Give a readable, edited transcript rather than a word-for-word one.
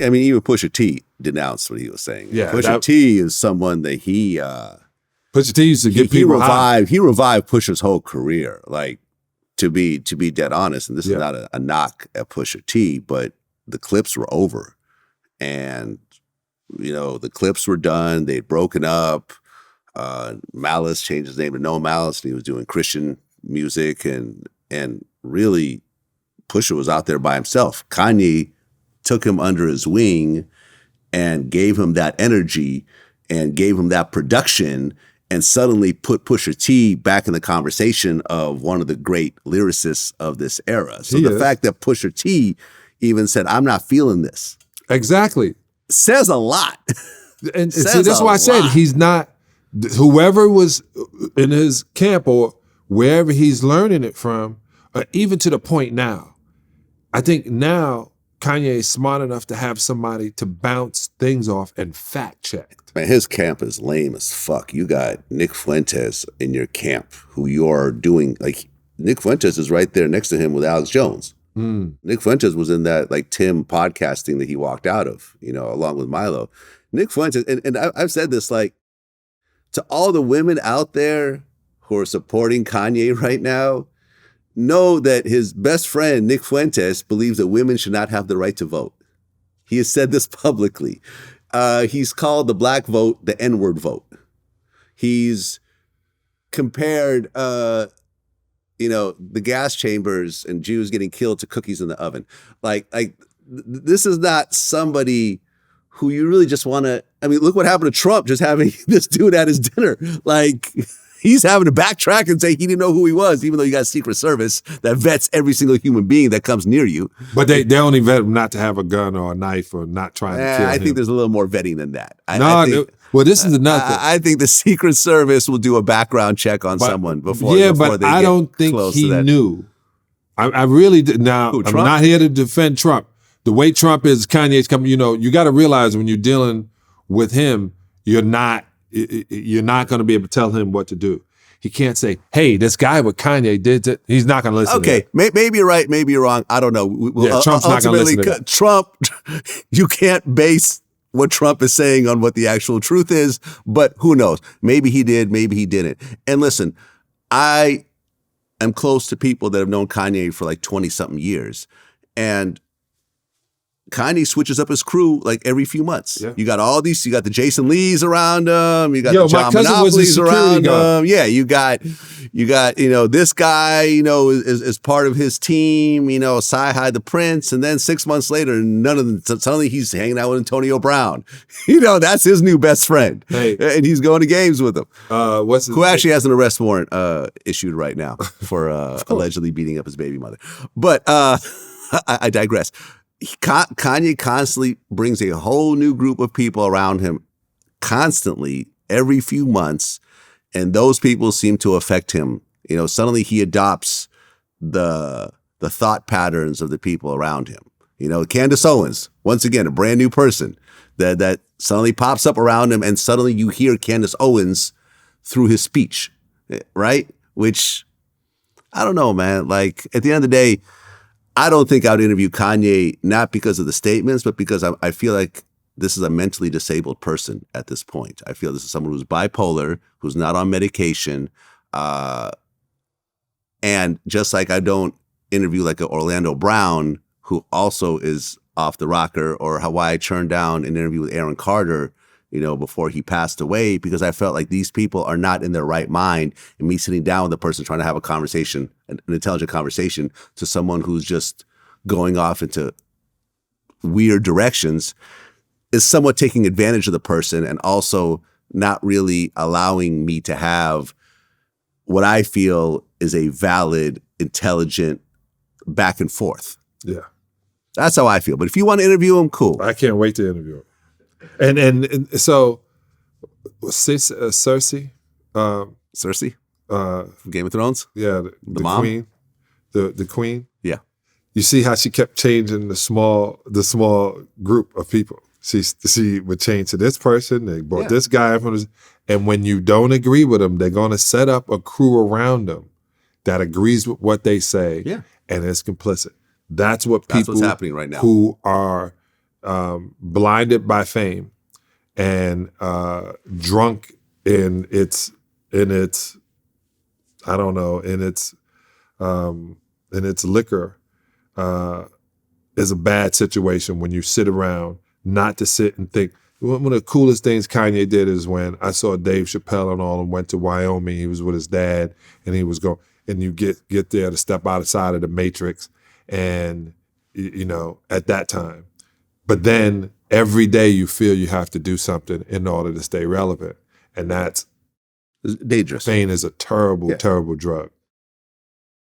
I mean, even Pusha T denounced what he was saying. Yeah, Pusha T is someone that Pusha T used to get people high. He revived Pusha's whole career. Like, to be dead honest, and this is not a knock at Pusha T, but the clips were over. And, the clips were done. They'd broken up. Malice changed his name to No Malice, and he was doing Christian music. And really, Pusha was out there by himself. Kanye took him under his wing and gave him that energy and gave him that production and suddenly put Pusha T back in the conversation of one of the great lyricists of this era. So the fact that Pusha T even said, I'm not feeling this. Exactly. Says a lot. And see, that's why I said he's not, whoever was in his camp or wherever he's learning it from, even to the point now, I think now Kanye is smart enough to have somebody to bounce things off and fact check. Man, his camp is lame as fuck. You got Nick Fuentes in your camp who you're doing, like, Nick Fuentes is right there next to him with Alex Jones. Nick Fuentes was in that, like, Tim podcasting that he walked out of, along with Milo. Nick Fuentes, and I've said this, like, to all the women out there who are supporting Kanye right now, know that his best friend, Nick Fuentes, believes that women should not have the right to vote. He has said this publicly. He's called the black vote the N-word vote. He's compared, the gas chambers and Jews getting killed to cookies in the oven. Like this is not somebody who you really just want to, look what happened to Trump just having this dude at his dinner. Like, he's having to backtrack and say he didn't know who he was, even though you got Secret Service that vets every single human being that comes near you. But they only vet him not to have a gun or a knife or not trying to kill him. I think there's a little more vetting than that. Well, this is another thing. I think the Secret Service will do a background check on someone before. Yeah, but I don't think he knew. I really did. Now, I'm not here to defend Trump. The way Trump is, Kanye's coming. You got to realize when you're dealing with him, you're not going to be able to tell him what to do. He can't say, hey, this guy with Kanye did it. He's not going to listen to it. Maybe you're right. Maybe you're wrong. I don't know. Trump's not going to listen to that. Trump, you can't base what Trump is saying on what the actual truth is, but who knows? Maybe he did, maybe he didn't. And listen, I am close to people that have known Kanye for like 20-something years. And Kanye switches up his crew like every few months. Yeah. You got all these, you got the Jason Lees around him, you got the John Monopolies around him. Yeah, you got, this guy, is part of his team, Sci-Hi the Prince, and then 6 months later, none of them, suddenly he's hanging out with Antonio Brown. That's his new best friend. Hey. And he's going to games with him. Who actually has an arrest warrant issued right now for allegedly beating up his baby mother. But I digress. Kanye constantly brings a whole new group of people around him constantly every few months, and those people seem to affect him. Suddenly he adopts the thought patterns of the people around him. Candace Owens, once again, a brand new person that suddenly pops up around him, and suddenly you hear Candace Owens through his speech, right? Which, I don't know, man. Like, at the end of the day, I don't think I'd interview Kanye, not because of the statements, but because I feel like this is a mentally disabled person at this point. I feel this is someone who's bipolar, who's not on medication. And just like I don't interview like an Orlando Brown, who also is off the rocker, or why I turned down an interview with Aaron Carter, before he passed away, because I felt like these people are not in their right mind, and me sitting down with a person trying to have a conversation, an intelligent conversation, to someone who's just going off into weird directions is somewhat taking advantage of the person, and also not really allowing me to have what I feel is a valid, intelligent back and forth. Yeah. That's how I feel. But if you want to interview him, cool. I can't wait to interview him. And so, Cersei? Cersei? From Game of Thrones? Yeah, the mom? Queen. The Queen? Yeah. You see how she kept changing the small group of people. She would change to this person, they brought this guy from this, and when you don't agree with them, they're going to set up a crew around them that agrees with what they say and is complicit. That's what's happening right now. Who are blinded by fame and drunk in its I don't know, in its liquor is a bad situation when you sit around not to sit and think. One of the coolest things Kanye did is when I saw Dave Chappelle and all and went to Wyoming. He was with his dad and he was going, and you get there to step outside of the matrix and, you know, at that time. But then every day you feel you have to do something in order to stay relevant. And that's dangerous. Pain is a terrible, terrible drug.